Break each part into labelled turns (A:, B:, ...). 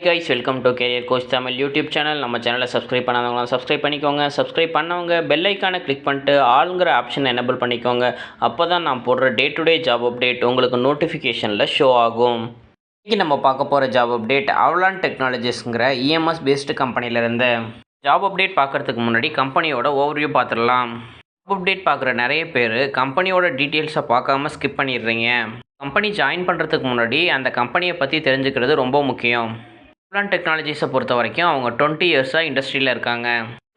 A: guys, welcome to Career Coach Tamil YouTube channel. நம்ம சேனலை subscribe பண்ணாதவங்க சப்ஸ்கிரைப் பண்ணிக்கோங்க. சப்ஸ்கிரைப் பண்ணவங்க பெல் ஐக்கானை கிளிக் பண்ணிட்டு ஆளுங்கிற ஆப்ஷன் எனேபிள் பண்ணிக்கோங்க. அப்போ தான் நான் போடுற day to day job update உங்களுக்கு நோட்டிஃபிகேஷனில் ஷோ ஆகும். இன்றைக்கி நம்ம பார்க்க போகிற ஜாப் அப்டேட் அவலான் டெக்னாலஜிஸ்ங்கிற இஎம்எஸ் பேஸ்டு கம்பெனியிலேருந்து. ஜாப் அப்டேட் பார்க்குறதுக்கு முன்னாடி கம்பெனியோட ஓவர்வியூ பார்த்துடலாம். ஜாப் அப்டேட் பார்க்குற நிறைய பேர் கம்பெனியோட டீட்டெயில்ஸை பார்க்காம ஸ்கிப் பண்ணிடுறீங்க. கம்பெனி ஜாயின் பண்ணுறதுக்கு முன்னாடி அந்த கம்பெனியை பற்றி தெரிஞ்சுக்கிறது ரொம்ப முக்கியம். அவலான் டெக்னாலஜிஸை பொறுத்த வரைக்கும் அவங்க 20 இயர்ஸாக இண்டஸ்ட்ரியில் இருக்காங்க.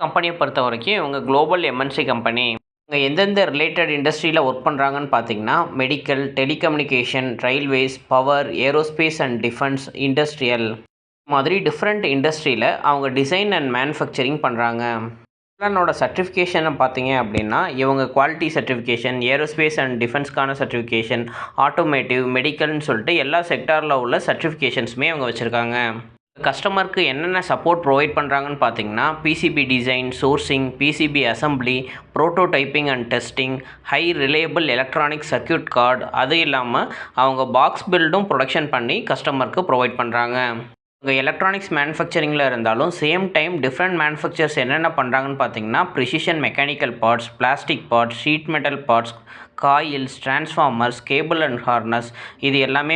A: கம்பெனியை பொறுத்த வரைக்கும் இவங்க குளோபல் எம்என்சி கம்பெனி. இவங்க எந்தெந்த ரிலேட்டட் இண்டஸ்ட்ரியில் ஒர்க் பண்ணுறாங்கன்னு பார்த்தீங்கன்னா medical, telecommunication, railways, power, aerospace and defence, industrial மாதிரி டிஃப்ரெண்ட் இண்டஸ்ட்ரியில் அவங்க டிசைன் அண்ட் மேனுஃபேக்சரிங் பண்ணுறாங்க. அவலானோட சர்டிஃபிகேஷனை பார்த்தீங்க அப்படின்னா இவங்க குவாலிட்டி சர்டிஃபிகேஷன், ஏரோஸ்பேஸ் அண்ட் டிஃபென்ஸ்க்கான சர்டிஃபிகேஷன், ஆட்டோமேட்டிவ், மெடிக்கல்னு சொல்லிட்டு எல்லா செக்டாரில் உள்ள சர்டிஃபிகேஷன்ஸுமே அவங்க வச்சுருக்காங்க. கஸ்டமருக்கு என்னென்ன சப்போர்ட் ப்ரொவைட் பண்ணுறாங்கன்னு பார்த்தீங்கன்னா PCB design, sourcing, PCB assembly, prototyping and testing, high reliable electronic circuit card, அது இல்லாமல் அவங்க பாக்ஸ் பில்டும் ப்ரொடக்ஷன் பண்ணி கஸ்டமருக்கு ப்ரொவைட் பண்ணுறாங்க. அவங்க எலக்ட்ரானிக்ஸ் மேனுஃபேக்சரிங்கில் இருந்தாலும் சேம் டைம் டிஃப்ரெண்ட் மேனுஃபேக்சர்ஸ் என்னென்ன பண்ணுறாங்கன்னு பார்த்தீங்கன்னா precision mechanical parts, plastic parts, sheet metal parts, coils, transformers, cable and harness, இது எல்லாமே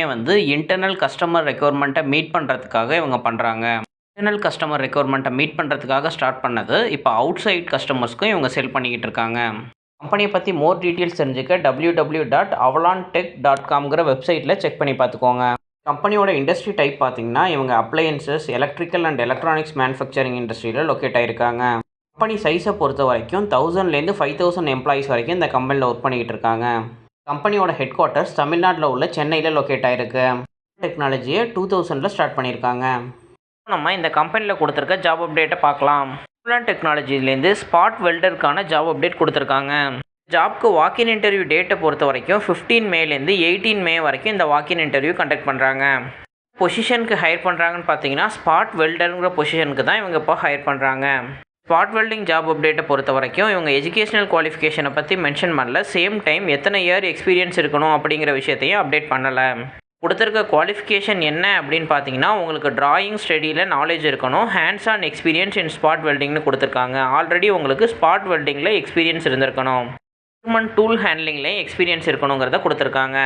A: இன்டர்னல் கஸ்டமர் ரெக்குயர்மெண்ட்டை மீட் பண்ணுறதுக்காக இவங்க பண்ணுறாங்க. இன்டர்னல் கஸ்டமர் ரெக்குயர்மெண்ட்டை மீட் பண்ணுறதுக்காக ஸ்டார்ட் பண்ணது இப்போ அவுட் சைட் கஸ்டமர்ஸ்க்கும் இவங்க செல் பண்ணிக்கிட்டு இருக்காங்க. கம்பெனியை பற்றி மோர் டீட்டெயில்ஸ் தெரிஞ்சுக்க www.avalantech.com வெப்சைட்டில் செக் பண்ணி பார்த்துக்கோங்க. கம்பெனியோட இண்டஸ்ட்ரி டைப் பார்த்தீங்கன்னா இவங்க appliances, electrical and electronics manufacturing இண்டஸ்ட்ரியில் லொக்கேட் ஆகிருக்காங்க. கம்பெனி சைஸை பொறுத்த வரைக்கும் 1000லேருந்து 5000 எம்ப்ளாயிஸ் வரைக்கும் இந்த கம்பெனியில் ஒர்க் பண்ணிக்கிட்டு இருக்காங்க. கம்பெனியோட ஹெட் குவார்ட்டர்ஸ் தமிழ்நாட்டில் உள்ள சென்னையில் லொக்கேட் ஆகிருக்கு. டெக்னாலஜியை 2000 ஸ்டார்ட் பண்ணியிருக்காங்க. நம்ம இந்த கம்பெனியில் கொடுத்துருக்க ஜாப் அப்டேட்டை பார்க்கலாம். அவலான் டெக்னாலஜிலேருந்து ஸ்பாட் வெல்டருக்கான ஜாப் அப்டேட் கொடுத்துருக்காங்க. ஜாப்க்கு வாக்கின் இன்டர்வியூ டேட்டை பொறுத்த வரைக்கும் 15 மேலேருந்து 18 மே வரைக்கும் இந்த வாக்கின் இன்டர்வியூ கண்டக்ட் பண்ணுறாங்க. பொசிஷனுக்கு ஹையர் பண்ணுறாங்கன்னு பார்த்தீங்கன்னா ஸ்பாட் வெல்டருங்கிற பொசிஷனுக்கு தான் இவங்க இப்போ ஹையர் பண்ணுறாங்க. ஸ்பாட் வெல்டிங் ஜாப் அப்டேட்டை பொறுத்த வரைக்கும் இவங்க எஜுகேஷனல் குவாலிஃபிகேஷனை பற்றி மென்ஷன் பண்ணல. சேம் டைம் எத்தனை இயர் எக்ஸ்பீரியன்ஸ் இருக்கணும் அப்படிங்கிற விஷயத்தையும் அப்டேட் பண்ணலை. கொடுத்துருக்க குவாலிஃபிகேஷன் என்ன அப்படின்னு பார்த்தீங்கன்னா உங்களுக்கு டிராயிங் ஸ்டடியில் நாலேஜ் இருக்கணும், hands on experience in spot வெல்டிங்னு கொடுத்துருக்காங்க. ஆல்ரெடி உங்களுக்கு ஸ்பாட் வெல்டிங்கில் எக்ஸ்பீரியன்ஸ் இருந்திருக்கணும், ஹியூமன் டூல் ஹேண்ட்லிங்லேயும் எக்ஸ்பீரியன்ஸ் இருக்கணுங்கிறத கொடுத்துருக்காங்க.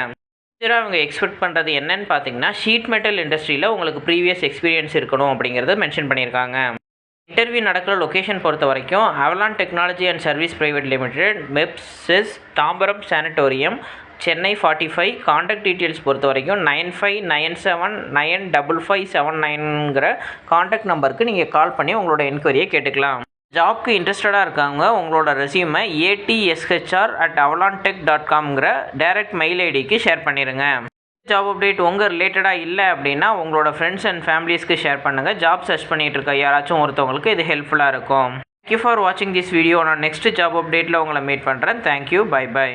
A: இதில் அவங்க எக்ஸ்பெக்ட் பண்ணுறது என்னன்னு பார்த்தீங்கன்னா ஷீட் மெட்டல் இண்டஸ்ட்ரியில் உங்களுக்கு ப்ரீவியஸ் எக்ஸ்பீரியன்ஸ் இருக்கணும் அப்படிங்கிறத மென்ஷன் பண்ணியிருக்காங்க. இன்டர்வியூ நடக்கிற லொக்கேஷன் பொறுத்த வரைக்கும் Avalon technology and service private limited, மெப்சிஸ், Tambaram sanatorium, Chennai 45. Contact details பொறுத்த வரைக்கும் 9597955799ங்கிற காண்டாக்ட் நம்பருக்கு நீங்கள் கால் பண்ணி உங்களோட என்கொயரியை கேட்டுக்கலாம். ஜாப்க்கு இன்ட்ரெஸ்டடாக இருக்காங்க உங்களோட ரெசியூமை atshR@avalantech.com டைரக்ட் மெயில் ஐடிக்கு ஷேர் பண்ணிடுங்க. ஜாப் அப்டேட் உங்கள் ரிலேட்டடாக இல்லை அப்படின்னா உங்களோட ஃப்ரெண்ட்ஸ் அண்ட் ஃபேமிலிஸ்க்கு ஷேர் பண்ணுங்கள். ஜாப் சர்ச் பண்ணிகிட்டு இருக்க யாராச்சும் ஒருத்தவங்களுக்கு இது ஹெல்ப்ஃபுல்லாக இருக்கும். தேங்க்யூ ஃபார் வாட்சிங் திஸ் வீடியோ. நான் நெக்ஸ்ட் ஜாப் அப்டேட்டில் உங்களை மீட் பண்ணுறேன். Thank you, bye by.